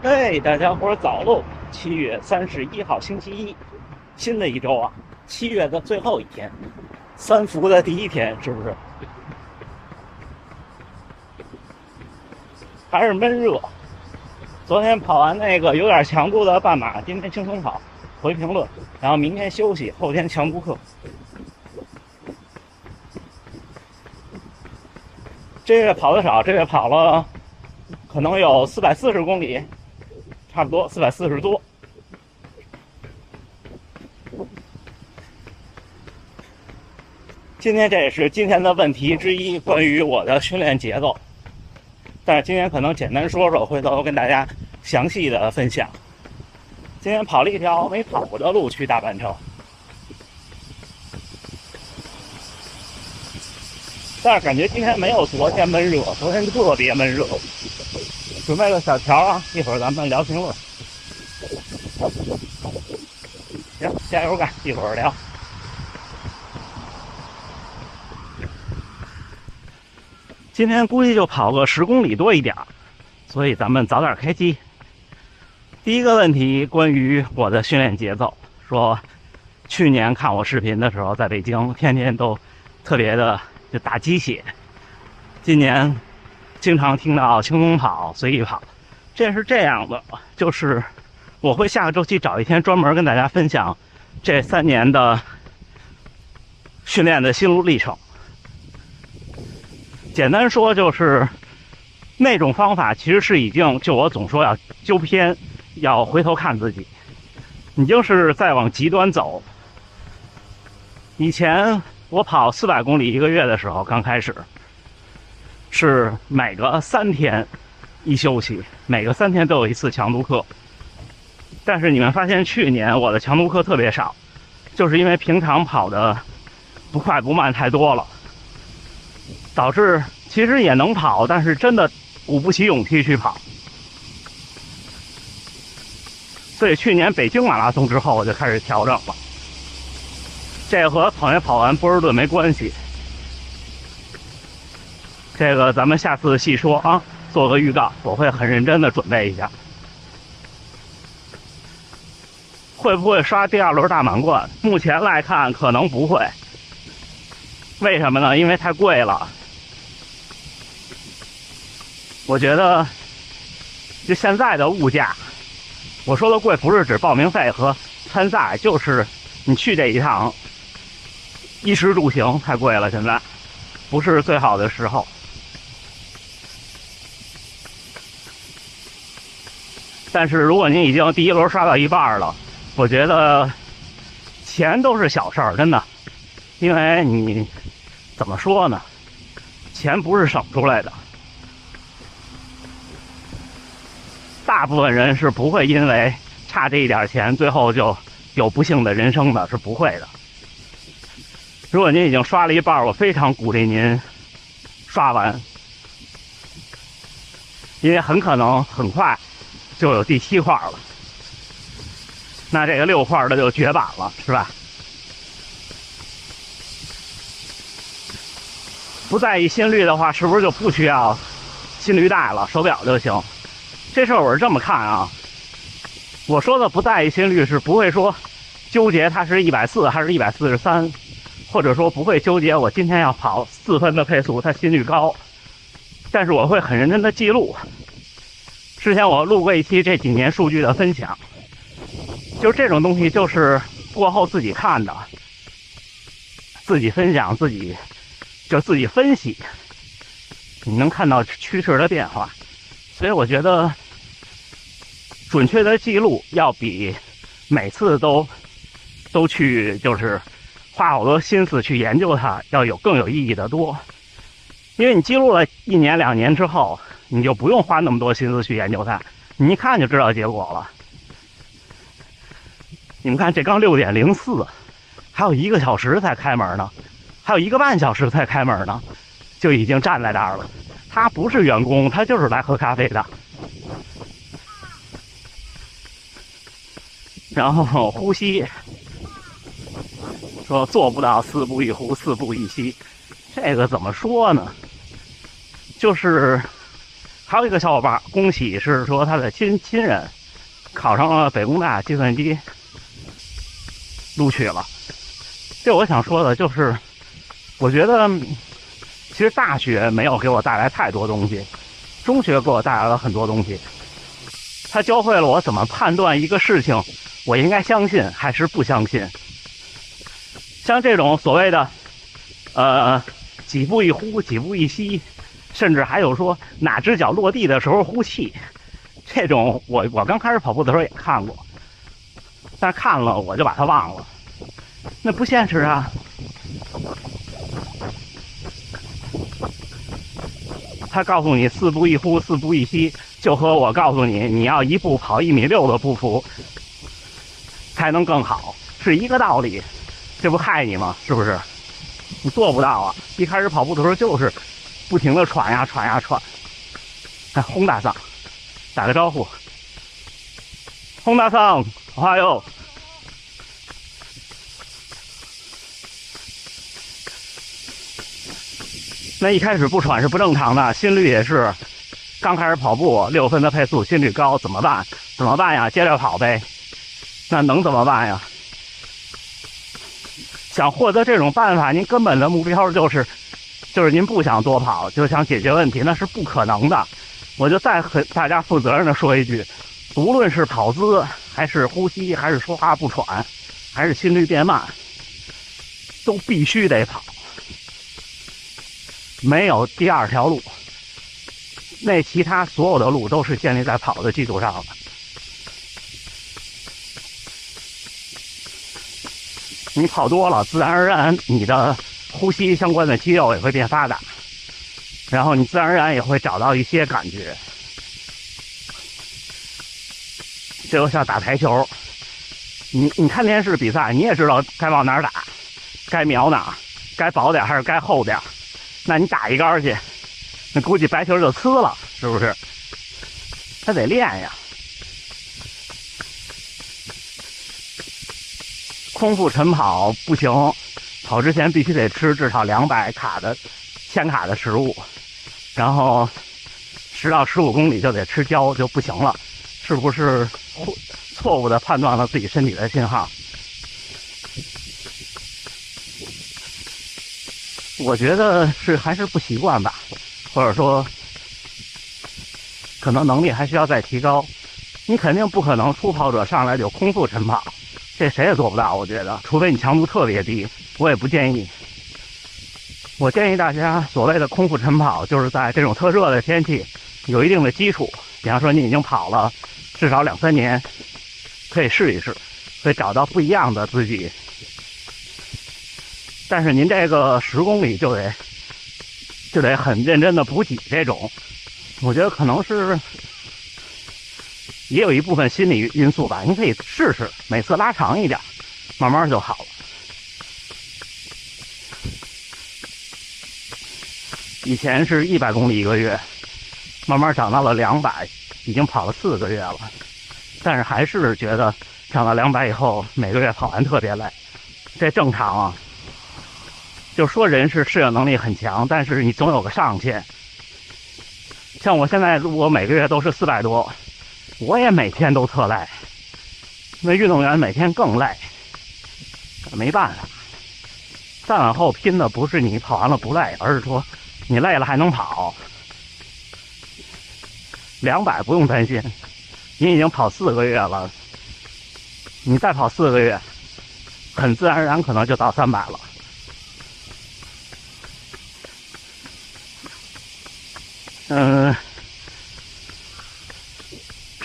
嘿，大家伙儿早喽！7月31号星期一，新的一周啊，7月的最后一天，三伏的第一天，是不是？还是闷热。昨天跑完那个有点强度的半马，今天轻松跑，回评论，然后明天休息，后天强度课。这月跑的少，这月跑了可能有440公里。差不多440多。今天这也是今天的问题之一，关于我的训练节奏。但是今天可能简单说说，回头跟大家详细的分享。今天跑了一条没跑过的路去大阪城，但是感觉今天没有昨天闷热，昨天特别闷热。准备个小条啊，一会儿咱们聊评论。行，加油干，一会儿聊。今天估计就跑个10公里多一点，所以咱们早点开机。第一个问题关于我的训练节奏，说去年看我视频的时候，在北京天天都特别的就打鸡血，今年经常听到轻松跑、随意跑。这是这样的，就是我会下个周期找一天专门跟大家分享这3年的训练的心路历程。简单说就是那种方法其实是已经，就我总说要纠偏，要回头看自己，你就是在往极端走。以前我跑400公里1个月的时候，刚开始是每个3天一休息，每个3天都有一次强度课。但是你们发现去年我的强度课特别少，就是因为平常跑的不快不慢太多了，导致其实也能跑，但是真的鼓不起勇气去跑。所以去年北京马拉松之后我就开始调整了，这和跑没跑完波士顿没关系，这个咱们下次细说啊，做个预告，我会很认真的准备一下。会不会刷第2轮大满贯？目前来看可能不会。为什么呢？因为太贵了。我觉得就现在的物价，我说的贵不是指报名费和参赛，就是你去这一趟衣食住行太贵了，现在不是最好的时候。但是如果您已经第1轮刷到一半了，我觉得钱都是小事儿，真的。因为你怎么说呢，钱不是省出来的。大部分人是不会因为差这一点钱最后就有不幸的人生的，是不会的。如果您已经刷了一半，我非常鼓励您刷完，因为很可能很快就有第7块了，那这个6块的就绝版了，是吧？不在意心率的话，是不是就不需要心率带了，手表就行？这事儿我是这么看啊，我说的不在意心率是不会说纠结它是140还是143，或者说不会纠结我今天要跑4分的配速，它心率高，但是我会很认真的记录。之前我录过一期这几年数据的分享，就这种东西就是过后自己看的，自己分享，自己分析，你能看到趋势的变化。所以我觉得准确的记录要比每次都去就是花好多心思去研究它要更有意义的多。因为你记录了1年2年之后，你就不用花那么多心思去研究它，你一看就知道结果了。你们看这刚6:04，还有1个小时才开门呢，还有1个半小时才开门呢，就已经站在这儿了。他不是员工，他就是来喝咖啡的。然后呼吸，说做不到4步1呼4步1吸，这个怎么说呢？就是还有一个小伙伴，恭喜是说他的亲人考上了北工大计算机，录取了。这我想说的就是，我觉得其实大学没有给我带来太多东西，中学给我带来了很多东西。它教会了我怎么判断一个事情，我应该相信还是不相信。像这种所谓的几步一呼，几步一吸，甚至还有说哪只脚落地的时候呼气，这种我刚开始跑步的时候也看过，但是看了我就把它忘了，那不现实啊。他告诉你4步一呼，4步一吸，就和我告诉你你要1步跑1.6米的步幅才能更好，是一个道理。这不害你吗？是不是？你做不到啊！一开始跑步的时候就是不停的喘呀喘呀喘。哎，轰大桑，打个招呼。轰大桑，哈哟。那一开始不喘是不正常的，心率也是。刚开始跑步6分的配速，心率高，怎么办？怎么办呀？接着跑呗。那能怎么办呀？想获得这种办法，您根本的目标就是您不想多跑，就想解决问题，那是不可能的。我就再和大家负责任的说一句，无论是跑姿，还是呼吸，还是说话不喘，还是心率变慢，都必须得跑，没有第二条路。那其他所有的路都是建立在跑的基础上的。你跑多了，自然而然你的呼吸相关的肌肉也会变发达，然后你自然而然也会找到一些感觉。这就像打台球，你看电视比赛，你也知道该往哪儿打，该瞄哪儿，该薄点还是该厚点。那你打一杆去，那估计白球就呲了，是不是？他得练呀。空腹晨跑不行，跑之前必须得吃至少200千卡的食物，然后10到15公里就得吃胶就不行了，是不是错误的判断了自己身体的信号？我觉得是还是不习惯吧，或者说可能能力还需要再提高。你肯定不可能初跑者上来就空腹晨跑，这谁也做不到，我觉得，除非你强度特别低，我也不建议。我建议大家所谓的空腹晨跑，就是在这种特热的天气，有一定的基础，比方说你已经跑了至少2-3年，可以试一试，会找到不一样的自己。但是您这个10公里就得很认真的补给，这种，我觉得可能是也有一部分心理因素吧，您可以试试，每次拉长一点，慢慢就好了。以前是100公里1个月，慢慢涨到了200，已经跑了4个月了，但是还是觉得涨到200以后，每个月跑完特别累，这正常啊。就说人是适应能力很强，但是你总有个上限。像我现在如果每个月都是400多，我也每天都特累，那运动员每天更累，没办法。再往后拼的不是你跑完了不累，而是说你累了还能跑。200不用担心，你已经跑4个月了，你再跑4个月，很自然而然可能就到300了。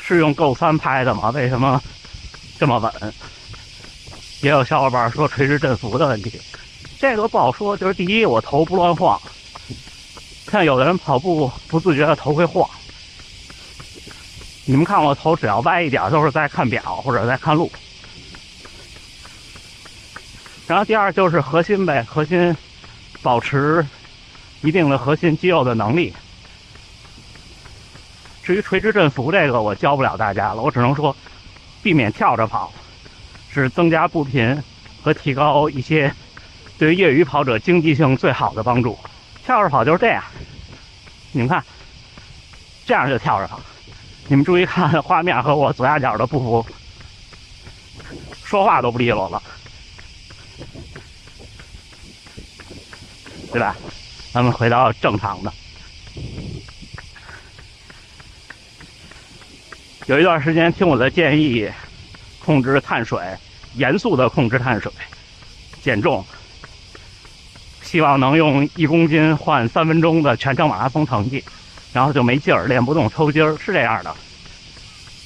是用Go3拍的吗？为什么这么稳？也有小伙伴说垂直振幅的问题，这个不好说。就是第一，我头不乱晃，像有的人跑步不自觉的头会晃。你们看我头只要歪一点，都是在看表或者在看路。然后第二就是核心呗，核心保持一定的核心肌肉的能力。至于垂直振幅这个，我教不了大家了，我只能说，避免跳着跑，是增加步频和提高一些对于业余跑者经济性最好的帮助。跳着跑就是这样，你们看，这样就跳上了。你们注意看画面和我左下角的步幅，说话都不利落了，对吧？咱们回到正常的。有一段时间听我的建议，控制碳水，严肃的控制碳水，减重，希望能用1公斤换3分钟的全程马拉松成绩，然后就没劲儿，练不动抽筋儿，是这样的。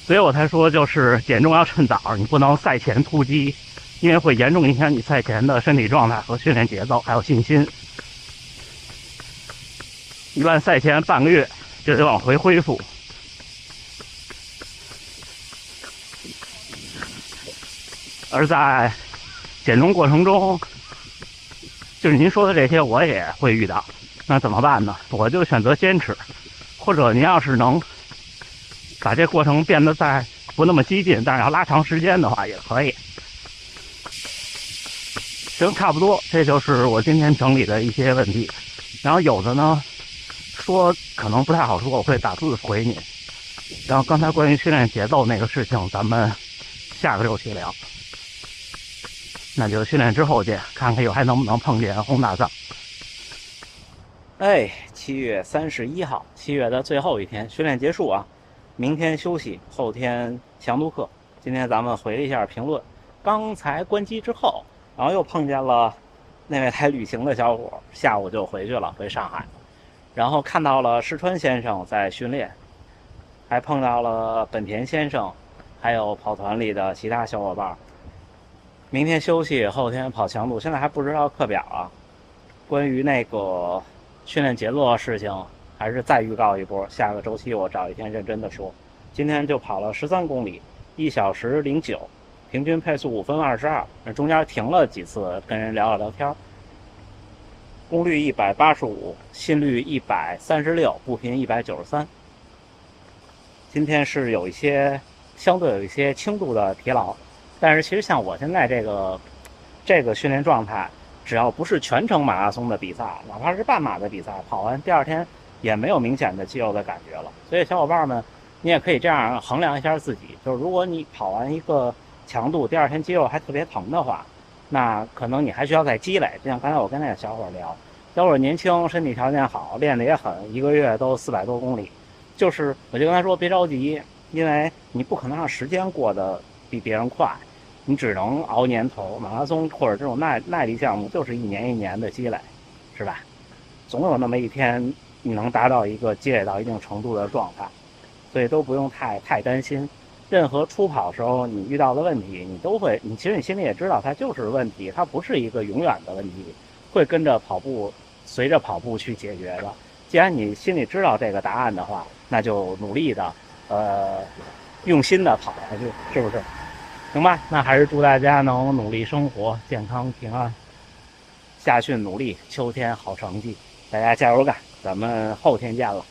所以我才说，就是减重要趁早，你不能赛前突击，因为会严重影响你赛前的身体状态和训练节奏，还有信心。一般赛前半个月就得往回恢复。而在减重过程中，就是您说的这些我也会遇到，那怎么办呢？我就选择坚持，或者您要是能把这过程变得再不那么激进，但是要拉长时间的话也可以。行，差不多，这就是我今天整理的一些问题。然后有的呢，说可能不太好说，我会打字回你。然后刚才关于训练节奏那个事情，咱们下个周期聊。那就训练之后见，看看还能不能碰见洪大藏。哎，7月31号，7月的最后一天，训练结束啊，明天休息，后天强度课。今天咱们回了一下评论，刚才关机之后，然后又碰见了那位来旅行的小伙，下午就回去了，回上海。然后看到了石川先生在训练，还碰到了本田先生，还有跑团里的其他小伙伴。明天休息，后天跑强度，现在还不知道课表啊。关于那个训练节奏的事情，还是再预告一波，下个周期我找一天认真的说。今天就跑了13公里，1小时09，平均配速5分22，中间停了几次跟人聊聊天。功率185，心率136，步频193。今天是有一些相对有一些轻度的疲劳。但是其实像我现在这个训练状态，只要不是全程马拉松的比赛，哪怕是半马的比赛，跑完第2天也没有明显的肌肉的感觉了。所以小伙伴们，你也可以这样衡量一下自己，就是如果你跑完一个强度，第2天肌肉还特别疼的话，那可能你还需要再积累。就像刚才我跟那个小伙聊，小伙年轻，身体条件好，练得也狠，1个月都400多公里。就是我就跟他说别着急，因为你不可能让时间过得比别人快。你只能熬年头，马拉松或者这种耐力项目就是1年1年的积累，是吧？总有那么一天你能达到一个积累到一定程度的状态，所以都不用太担心。任何初跑时候你遇到的问题，你其实你心里也知道它就是问题，它不是一个永远的问题，会跟着随着跑步去解决的。既然你心里知道这个答案的话，那就努力的用心的跑下去，是不是？行吧，那还是祝大家能努力生活，健康平安，夏训努力，秋天好成绩，大家加油干，咱们后天见了。